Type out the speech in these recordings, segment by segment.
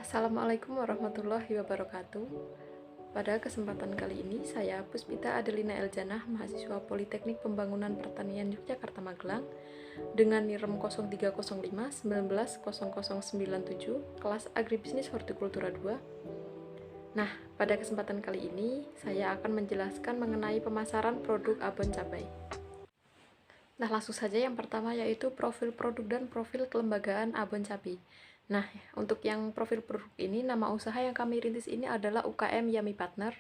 Assalamualaikum warahmatullahi wabarakatuh. Pada kesempatan kali ini, saya Puspita Adelina Eljanah, mahasiswa Politeknik Pembangunan Pertanian Yogyakarta Magelang, dengan NIREM 0305190097, kelas Agribisnis Hortikultura 2. Nah, pada kesempatan kali ini, saya akan menjelaskan mengenai pemasaran produk abon cabai. Nah, langsung saja yang pertama yaitu profil produk dan profil kelembagaan abon cabai. Nah, untuk yang profil produk ini, nama usaha yang kami rintis ini adalah UKM Yami Partner,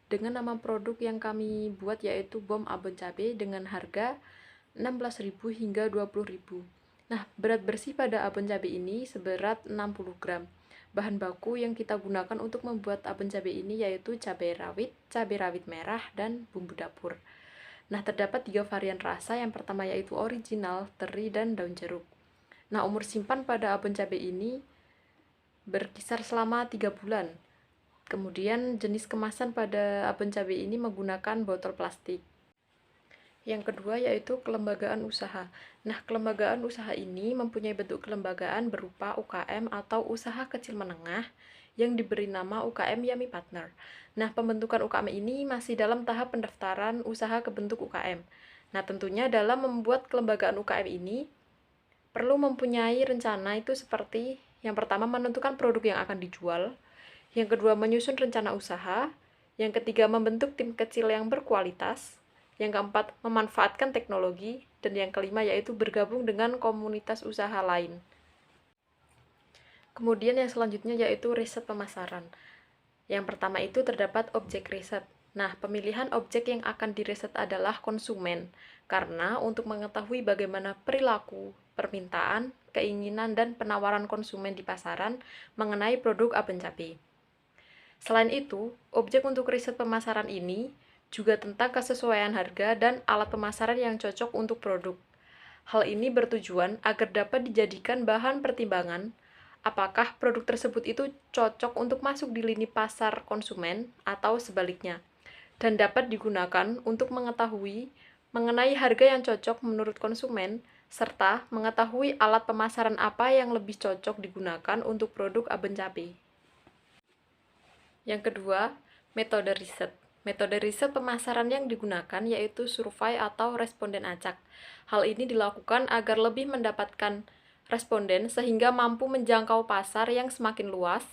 dengan nama produk yang kami buat yaitu bom abon cabai dengan harga 16.000 hingga 20.000. Nah, berat bersih pada abon cabai ini seberat 60 gram. Bahan baku yang kita gunakan untuk membuat abon cabai ini yaitu cabai rawit merah, dan bumbu dapur. Nah, terdapat 3 varian rasa. Yang pertama yaitu original, teri, dan daun jeruk. Nah, umur simpan pada abon cabai ini berkisar selama 3 bulan. Kemudian jenis kemasan pada abon cabai ini menggunakan botol plastik. Yang kedua yaitu kelembagaan usaha. Nah, kelembagaan usaha ini mempunyai bentuk kelembagaan berupa UKM atau usaha kecil menengah yang diberi nama UKM Yami Partner. Nah, pembentukan UKM ini masih dalam tahap pendaftaran usaha ke bentuk UKM. Nah, tentunya dalam membuat kelembagaan UKM ini perlu mempunyai rencana itu seperti yang pertama menentukan produk yang akan dijual, yang kedua menyusun rencana usaha, yang ketiga membentuk tim kecil yang berkualitas, yang keempat memanfaatkan teknologi, dan yang kelima yaitu bergabung dengan komunitas usaha lain. Kemudian yang selanjutnya yaitu riset pemasaran. Yang pertama itu terdapat objek riset. Nah, pemilihan objek yang akan diriset adalah konsumen, karena untuk mengetahui bagaimana perilaku, permintaan, keinginan, dan penawaran konsumen di pasaran mengenai produk abon cabai. Selain itu, objek untuk riset pemasaran ini juga tentang kesesuaian harga dan alat pemasaran yang cocok untuk produk. Hal ini bertujuan agar dapat dijadikan bahan pertimbangan apakah produk tersebut itu cocok untuk masuk di lini pasar konsumen atau sebaliknya, dan dapat digunakan untuk mengetahui mengenai harga yang cocok menurut konsumen, serta mengetahui alat pemasaran apa yang lebih cocok digunakan untuk produk abon cabai. Yang kedua, metode riset. Metode riset pemasaran yang digunakan yaitu survei atau responden acak. Hal ini dilakukan agar lebih mendapatkan responden sehingga mampu menjangkau pasar yang semakin luas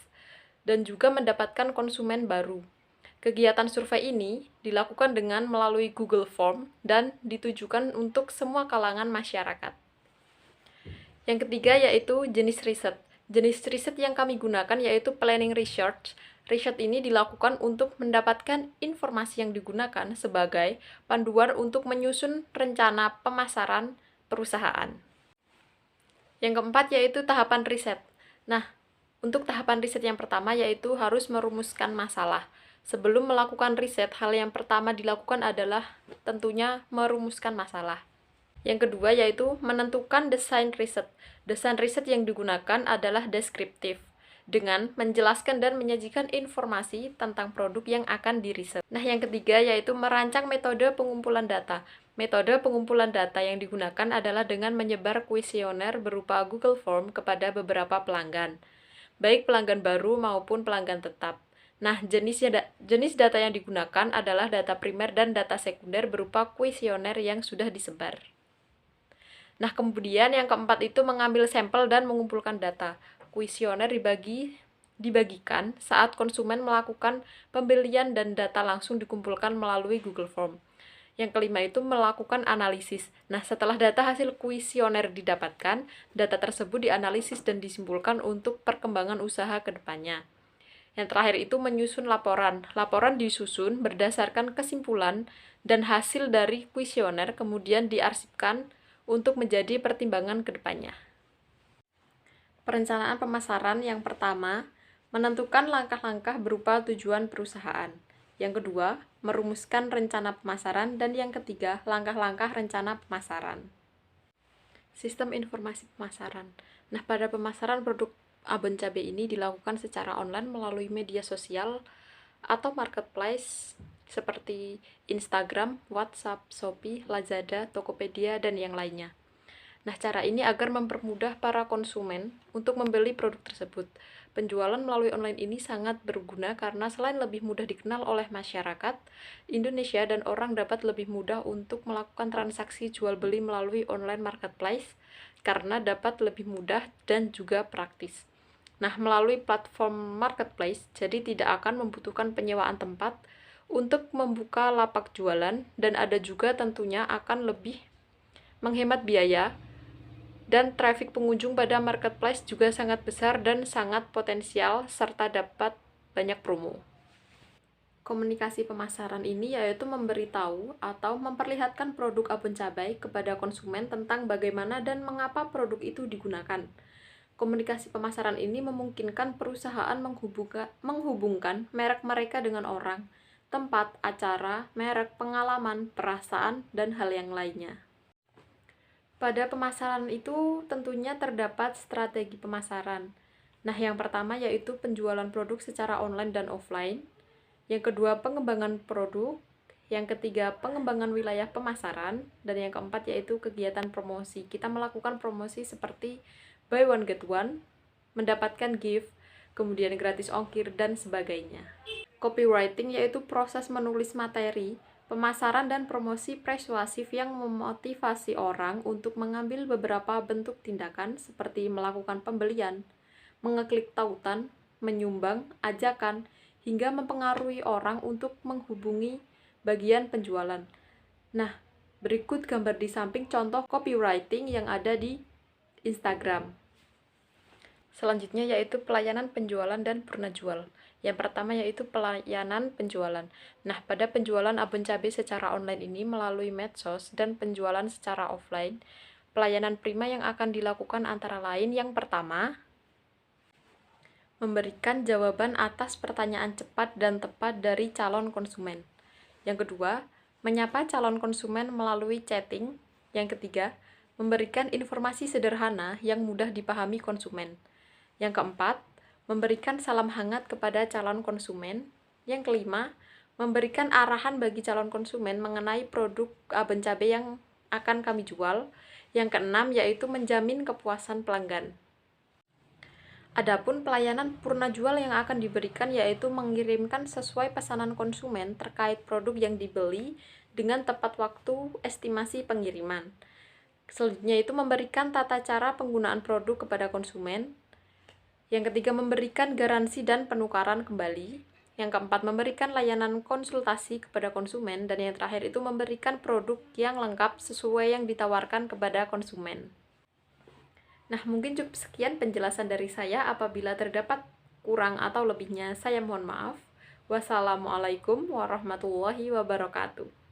dan juga mendapatkan konsumen baru. Kegiatan survei ini dilakukan dengan melalui Google Form dan ditujukan untuk semua kalangan masyarakat. Yang ketiga yaitu jenis riset. Jenis riset yang kami gunakan yaitu planning research. Riset ini dilakukan untuk mendapatkan informasi yang digunakan sebagai panduan untuk menyusun rencana pemasaran perusahaan. Yang keempat yaitu tahapan riset. Nah, untuk tahapan riset yang pertama yaitu harus merumuskan masalah. Sebelum melakukan riset, hal yang pertama dilakukan adalah tentunya merumuskan masalah. Yang kedua yaitu menentukan desain riset. Desain riset yang digunakan adalah deskriptif, dengan menjelaskan dan menyajikan informasi tentang produk yang akan diriset. Nah, yang ketiga yaitu merancang metode pengumpulan data. Metode pengumpulan data yang digunakan adalah dengan menyebar kuesioner berupa Google Form kepada beberapa pelanggan, baik pelanggan baru maupun pelanggan tetap. Nah, jenis data yang digunakan adalah data primer dan data sekunder berupa kuesioner yang sudah disebar. Nah, kemudian yang keempat itu mengambil sampel dan mengumpulkan data. Kuesioner dibagikan saat konsumen melakukan pembelian dan data langsung dikumpulkan melalui Google Form. Yang kelima itu melakukan analisis. Nah, setelah data hasil kuesioner didapatkan, data tersebut dianalisis dan disimpulkan untuk perkembangan usaha ke depannya. Yang terakhir itu menyusun laporan. Laporan disusun berdasarkan kesimpulan dan hasil dari kuesioner, kemudian diarsipkan untuk menjadi pertimbangan ke depannya. Perencanaan pemasaran yang pertama, menentukan langkah-langkah berupa tujuan perusahaan. Yang kedua, merumuskan rencana pemasaran, dan yang ketiga, langkah-langkah rencana pemasaran. Sistem informasi pemasaran. Nah, pada pemasaran produk abon cabai ini dilakukan secara online melalui media sosial atau marketplace seperti Instagram, WhatsApp, Shopee, Lazada, Tokopedia, dan yang lainnya. Nah, cara ini agar mempermudah para konsumen untuk membeli produk tersebut. penjualan melalui online ini sangat berguna karena selain lebih mudah dikenal oleh masyarakat Indonesia dan orang dapat lebih mudah untuk melakukan transaksi jual beli melalui online marketplace karena dapat lebih mudah dan juga praktis. Nah, melalui platform marketplace, jadi tidak akan membutuhkan penyewaan tempat untuk membuka lapak jualan dan ada juga tentunya akan lebih menghemat biaya dan traffic pengunjung pada marketplace juga sangat besar dan sangat potensial serta dapat banyak promo. Komunikasi pemasaran ini yaitu memberitahu atau memperlihatkan produk abon cabai kepada konsumen tentang bagaimana dan mengapa produk itu digunakan. Komunikasi pemasaran ini memungkinkan perusahaan menghubungkan merek mereka dengan orang, tempat, acara, merek, pengalaman, perasaan, dan hal yang lainnya. Pada pemasaran itu tentunya terdapat strategi pemasaran. Nah, yang pertama yaitu penjualan produk secara online dan offline. Yang kedua, pengembangan produk. Yang ketiga, pengembangan wilayah pemasaran. Dan yang keempat yaitu kegiatan promosi. Kita melakukan promosi seperti buy one get one, mendapatkan gift, kemudian gratis ongkir, dan sebagainya. Copywriting yaitu proses menulis materi, pemasaran dan promosi persuasif yang memotivasi orang untuk mengambil beberapa bentuk tindakan seperti melakukan pembelian, mengeklik tautan, menyumbang, ajakan, hingga mempengaruhi orang untuk menghubungi bagian penjualan. Nah, berikut gambar di samping contoh copywriting yang ada di Instagram. Selanjutnya yaitu pelayanan penjualan dan purna jual. Yang pertama yaitu pelayanan penjualan. Nah, pada penjualan abon cabai secara online ini melalui medsos dan penjualan secara offline, pelayanan prima yang akan dilakukan antara lain yang pertama, memberikan jawaban atas pertanyaan cepat dan tepat dari calon konsumen. Yang kedua, menyapa calon konsumen melalui chatting. Yang ketiga, memberikan informasi sederhana yang mudah dipahami konsumen. Yang keempat, memberikan salam hangat kepada calon konsumen. Yang kelima, memberikan arahan bagi calon konsumen mengenai produk abon cabai yang akan kami jual. Yang keenam, yaitu menjamin kepuasan pelanggan. Adapun pelayanan purna jual yang akan diberikan yaitu mengirimkan sesuai pesanan konsumen terkait produk yang dibeli dengan tepat waktu estimasi pengiriman. Selanjutnya itu memberikan tata cara penggunaan produk kepada konsumen. Yang ketiga, memberikan garansi dan penukaran kembali. Yang keempat, memberikan layanan konsultasi kepada konsumen. Dan yang terakhir itu memberikan produk yang lengkap sesuai yang ditawarkan kepada konsumen. Nah, mungkin cukup sekian penjelasan dari saya. Apabila terdapat kurang atau lebihnya, saya mohon maaf. Wassalamualaikum warahmatullahi wabarakatuh.